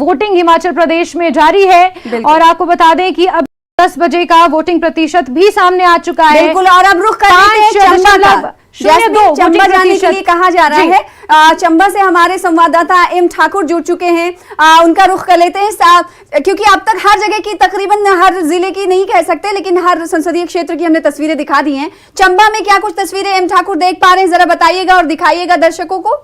Voting Himachal Pradesh में जारी है और आपको बता दें कि अब 10 बजे का वोटिंग प्रतिशत भी सामने आ चुका है। बिल्कुल, और अब रुख कर लेते हैं चंबा का। चंबा जाने के लिए कहा जा रहा है। चंबा से हमारे संवाददाता एम ठाकुर जुड़ चुके हैं, उनका रुख कर लेते हैं, क्योंकि अब तक हर जगह की, तकरीबन हर जिले की नहीं कह सकते, लेकिन हर संसदीय क्षेत्र की हमने तस्वीरें दिखा दी हैं। चंबा में क्या कुछ तस्वीरें एम ठाकुर देख पा रहे हैं, जरा बताइएगा और दिखाइएगा दर्शकों को।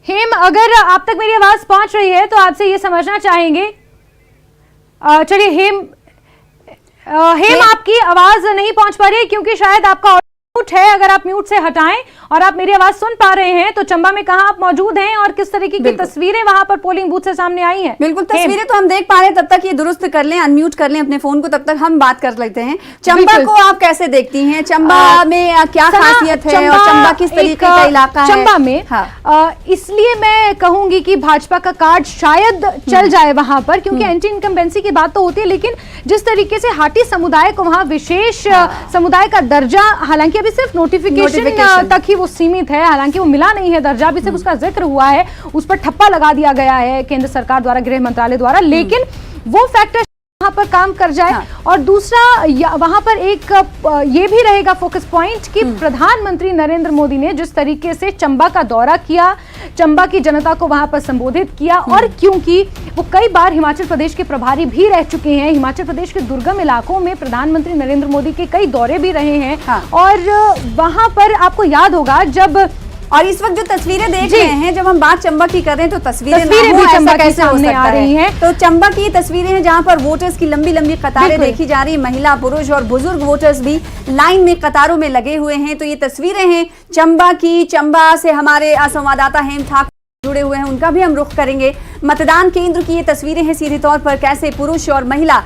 हेम, अगर आप तक मेरी आवाज पहुंच रही है तो आपसे ये समझना चाहेंगे। चलिए हेम आपकी आवाज नहीं पहुंच पा रही है क्योंकि शायद आपका म्यूट है। अगर आप म्यूट से हटाएं और आप मेरी आवाज सुन पा रहे हैं तो चंबा में कहां आप मौजूद हैं और किस तरीके की तस्वीरें वहां पर पोलिंग बूथ से सामने आई हैं? बिल्कुल, तस्वीरें तो हम देख पा रहे हैं। तब तक ये दुरुस्त कर लें, अनम्यूट कर लें अपने फोन को, तब तक हम बात कर लेते हैं। चंबा को आप कैसे देखती हैं? चंबा में क्या खासियत है और चंबा किस तरीके का इलाका है? चंबा में इसलिए मैं कहूंगी कि भाजपा का कार्ड शायद चल जाए वहां पर, क्योंकि एंटी इनकम्बेंसी की बात तो होती है, लेकिन जिस तरीके से हाटी समुदाय को वहां विशेष समुदाय का दर्जा, हालांकि अभी सिर्फ नोटिफिकेशन तक ही वो सीमित है, हालांकि वो मिला नहीं है दर्जा, अभी सिर्फ उसका जिक्र हुआ है, उस पर ठप्पा लगा दिया गया है केंद्र सरकार द्वारा, गृह मंत्रालय द्वारा, लेकिन वो फैक्टर वहां पर काम कर जाए। और दूसरा वहां पर एक ये भी रहेगा फोकस पॉइंट कि प्रधानमंत्री नरेंद्र मोदी ने जिस तरीके से चंबा का दौरा किया, चंबा की जनता को वहां पर संबोधित किया, और क्योंकि वो कई बार हिमाचल प्रदेश के प्रभारी भी रह चुके हैं, हिमाचल प्रदेश के दुर्गम इलाकों में प्रधानमंत्री नरेंद्र मोदी के कई दौरे भी रहे हैं। और वहां पर आपको याद होगा जब, और इस वक्त जो तस्वीरें देख रहे हैं, जब हम बात चंबा की कर रहे हैं तो तस्वीरें भी चंबा कैसे सामने आ रही हैं। तो चंबा की तस्वीरें हैं जहां पर वोटर्स की लंबी लंबी कतारें देखी जा रही है, महिला, पुरुष और बुजुर्ग वोटर्स भी लाइन में कतारों में लगे हुए हैं। तो ये तस्वीरें हैं चंबा की। चंबा से हमारे संवाददाता हेम ठाकुर जुड़े हुए हैं, उनका भी हम रुख करेंगे। मतदान केंद्र की ये तस्वीरें हैं सीधे तौर पर, कैसे पुरुष और महिला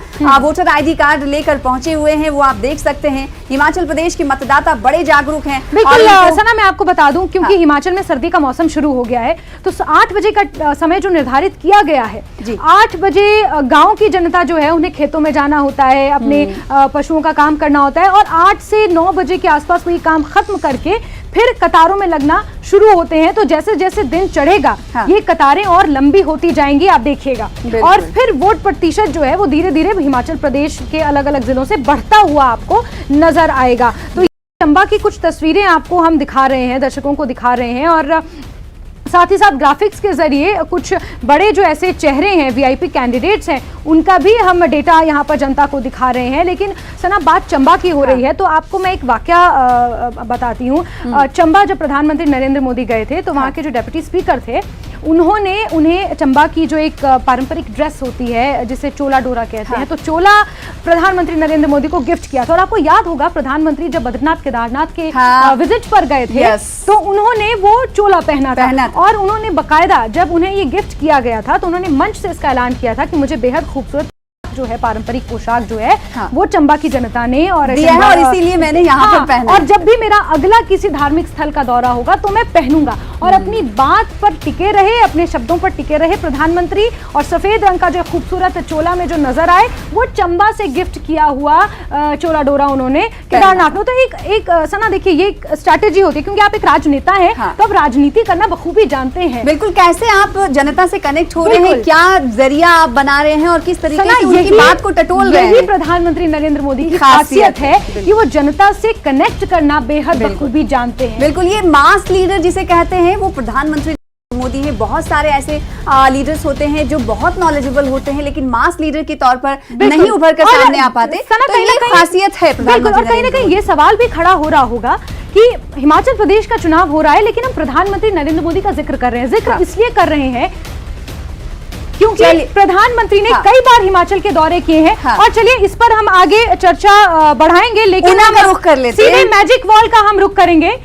वोटर आईडी कार्ड लेकर पहुंचे हुए हैं, वो आप देख सकते हैं। हिमाचल प्रदेश के मतदाता बड़े जागरूक हैं। बिल्कुल सना, मैं आपको बता दूं, क्योंकि हिमाचल में सर्दी का मौसम शुरू हो गया है, तो 8 बजे का समय जो निर्धारित किया गया है, 8 बजे गांव की जनता जो है उन्हें खेतों में जाना होता है, अपने पशुओं का काम करना होता है, और 8 से 9 बजे के आसपास वो ये काम खत्म करके फिर कतारों में लगना शुरू होते हैं। तो जैसे जैसे दिन चढ़ेगा ये कतारें और लंबी होती जाएंगी, आप देखिएगा, और फिर वोट प्रतिशत जो है वो धीरे धीरे हिमाचल प्रदेश के अलग अलग जिलों से बढ़ता हुआ आपको नजर आएगा। तो चंबा की कुछ तस्वीरें आपको हम दिखा रहे हैं, दर्शकों को दिखा रहे हैं, और साथ ही साथ ग्राफिक्स के जरिए कुछ बड़े जो ऐसे चेहरे हैं, वीआईपी कैंडिडेट्स हैं, उनका भी हम डेटा यहाँ पर जनता को दिखा रहे हैं। लेकिन सना, बात चंबा की हो रही है तो आपको मैं एक वाकया बताती हूँ। चंबा जब प्रधानमंत्री नरेंद्र मोदी गए थे तो वहाँ के जो डेप्यूटी स्पीकर थे, उन्होंने उन्हें चंबा की जो एक पारंपरिक ड्रेस होती है जिसे चोला डोरा कहते हैं, तो चोला प्रधानमंत्री नरेंद्र मोदी को गिफ्ट किया था। और आपको याद होगा प्रधानमंत्री जब बद्रीनाथ केदारनाथ के विजिट पर गए थे तो उन्होंने वो चोला पहना था, और उन्होंने बकायदा जब उन्हें ये गिफ्ट किया गया था तो उन्होंने मंच से इसका ऐलान किया था कि मुझे बेहद खूबसूरत जो है पारंपरिक पोशाक जो है वो चंबा की जनता ने और इसीलिए मैंने यहाँ पर पहना, और जब भी मेरा अगला किसी धार्मिक स्थल का दौरा होगा तो मैं पहनूंगा। और अपनी बात पर टिके रहे, अपने शब्दों पर टिके रहे प्रधानमंत्री, और सफेद रंग का जो खूबसूरत चोला में जो नजर आए वो चंबा से गिफ्ट किया हुआ चोला डोरा उन्होंने केदारनाथ में। तो एक सना, देखिए ये एक स्ट्रैटेजी होती है, क्योंकि आप एक राजनेता है तो आप राजनीति करना बखूबी जानते हैं। बिल्कुल, कैसे आप जनता से कनेक्ट हो रहे हैं, क्या जरिया आप बना रहे हैं और किस तरीके से बात को टटोल रहे हैं। यही प्रधानमंत्री नरेंद्र मोदी की खासियत है कि वो जनता से कनेक्ट करना बेहद बखूबी जानते हैं। बिल्कुल, ये मास लीडर जिसे कहते हैं वो प्रधानमंत्री मोदी है। बहुत सारे ऐसे लीडर्स होते हैं जो बहुत नॉलेजेबल होते हैं, लेकिन मास लीडर के तौर पर नहीं उभर कर सामने आ पाते। तो ये खासियत है प्रधानमंत्री। और कहीं ना कहीं ये सवाल भी खड़ा हो रहा होगा कि हिमाचल प्रदेश का चुनाव हो रहा है, लेकिन हम प्रधानमंत्री नरेंद्र मोदी का जिक्र कर रहे हैं। जिक्र इसलिए कर रहे हैं क्योंकि प्रधानमंत्री ने कई बार हिमाचल के दौरे किए हैं। और चलिए इस पर हम आगे चर्चा बढ़ाएंगे, लेकिन हम रुख कर लेते हैं, सीधे मैजिक वॉल का हम रुख करेंगे।